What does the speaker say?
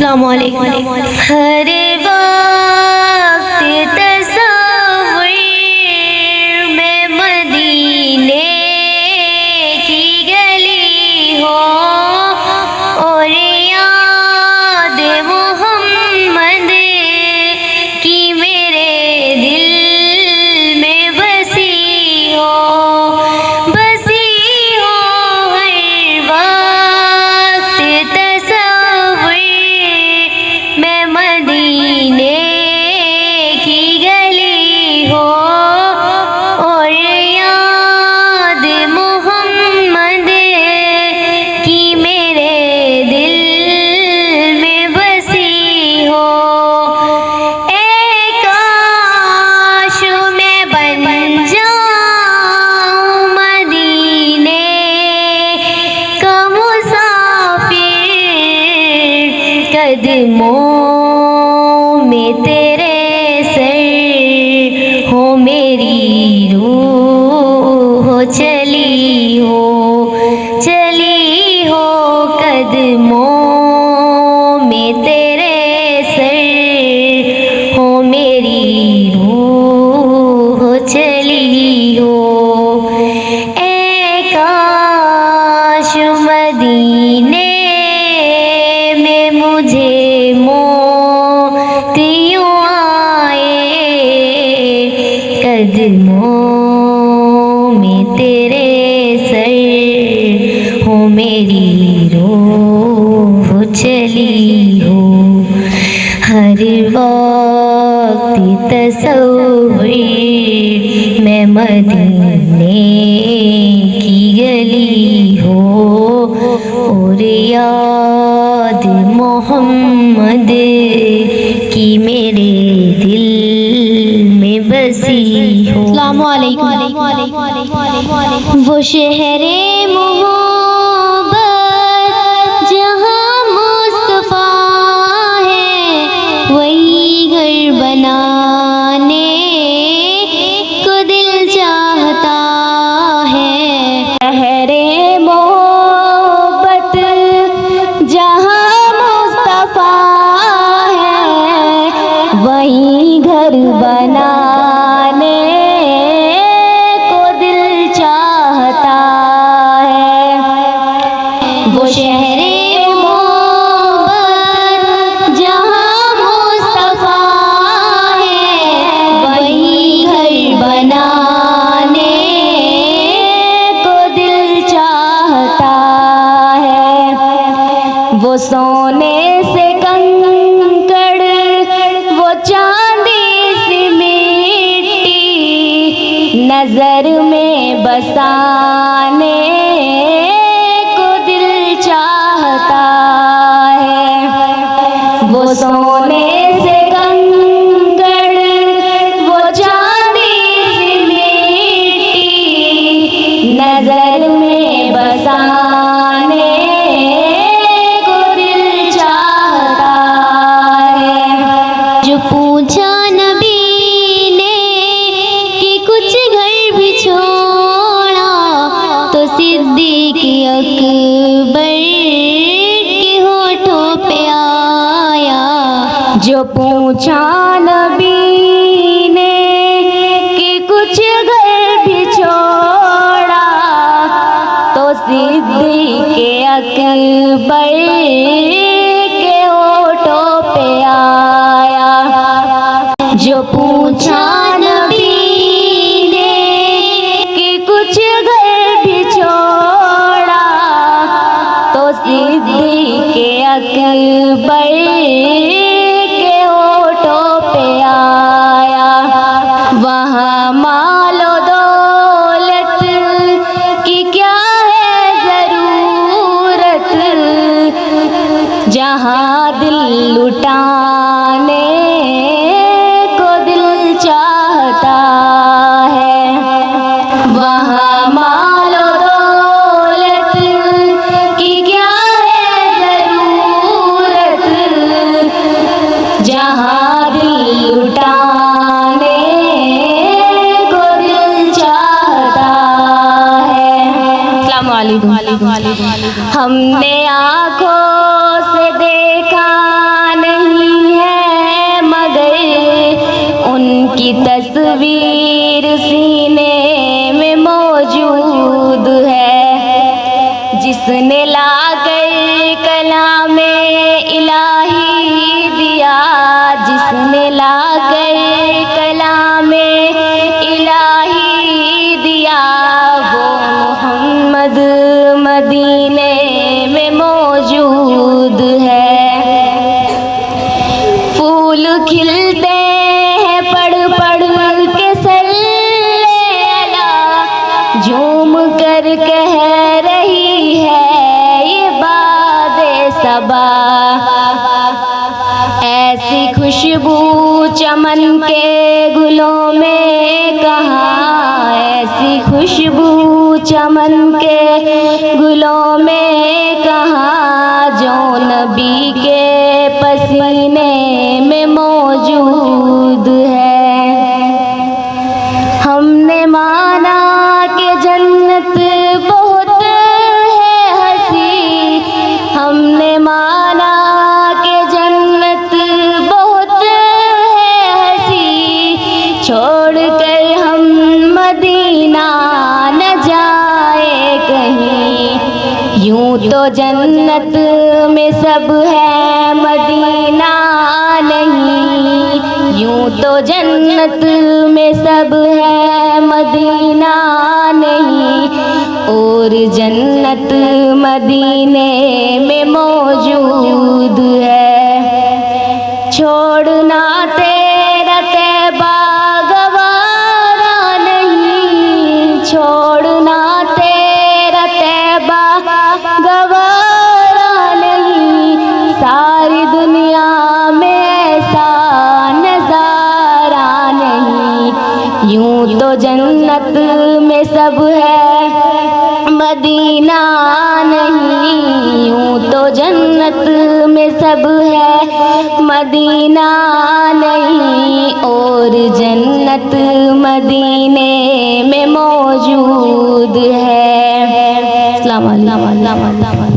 अस्सलाम वालेकुम। हर वक्त तस्वीर में मदीने की गली हो और याद मोहम्मद की मेरे दिल में बसी हो हर वक्त तस्वीर में मदीने की गली हो और याद मोहम्मद की मेरे दिल में बसी हो। एक काश मैं बन जाऊं मदीने का मुसाफिर, कदमों में तेरे सर हो मेरी रूह चली हो कदमों में तेरे सर हो मेरी रूह चली हो। ए काश मदीने में मुझे मोतियों आए, कदमों में तेरे सर हो मेरी रूह चली हो। हर वक्त तस्वीर में मदीने की गली हो और याद मोहम्मद की मेरे दिल में बसी हो। अस्सलाम वालेकुम। वो शहरे मोहब्बत जहाँ मुस्तफा है, वही घर बनाने को दिल चाहता है। शहरे मोहब्बत जहाँ मुस्तफा है, वही घर बनाने को दिल चाहता है। वो शहरे मोहब्बत जहाँ मुस्तफा है, वही घर बनाने को दिल चाहता है। वो सोने से कंकड़, वो चांदी सी मिट्टी नजर में बसाने को दिल चाहता है। वो सोने से कंकड़, वो चांदी सी मिट्टी नजर में बसाने को दिल चाहता है। जो पूछा नबी ने कि कुछ घर भी छोड़ा, तो सिद्दीक़ अकबर के होठों पे आया। जो पूछा नबी ने कि कुछ घर भी छोड़ा, तो सिद्दीक़ अकबर के होठों पे आया। जो पूछा नबी ने कि कुछ घर भी छोड़ा, तो सिद्दीक़ अकबर के होठों पे आया। वहाँ मालो दौलत की क्या है ज़रूरत, जहाँ दिल लुटाने को दिल चाहता है। वहाँ मालो दौलत की क्या है ज़रूरत, जहाँ दिल लुटाने को दिल चाहता है। अस्सलाम वालेकुम। हमने आँखों से देखा कर कह रही है ये बादे सबा। ऐसी खुशबू चमन के गुलों में कहाँ, ऐसी खुशबू चमन के गुलों में कहाँ, जो नबी के पसीने में मौजूद है। हमने माना कि जन्नत बहुत है हंसी, हमने माना कि जन्नत बहुत है हंसी, छोड़कर हम मदीना न जाए कहीं। यूं तो जन्नत में सब है मदीना नहीं, यूं तो जन्नत में सब है मदीना नहीं, और जन्नत मदीने में मौजूद है। छोड़ना तेरा तैबा गवारा नहीं, छोड़ना तेरा तैबा गवारा नहीं, सारी दुनिया में ऐसा नजारा नहीं। यूं तो जन्नत में सब है मदीना नहीं, यूं तो जन्नत में सब है मदीना नहीं, और जन्नत मदीने में मौजूद है। अस्सलाम वालेकुम।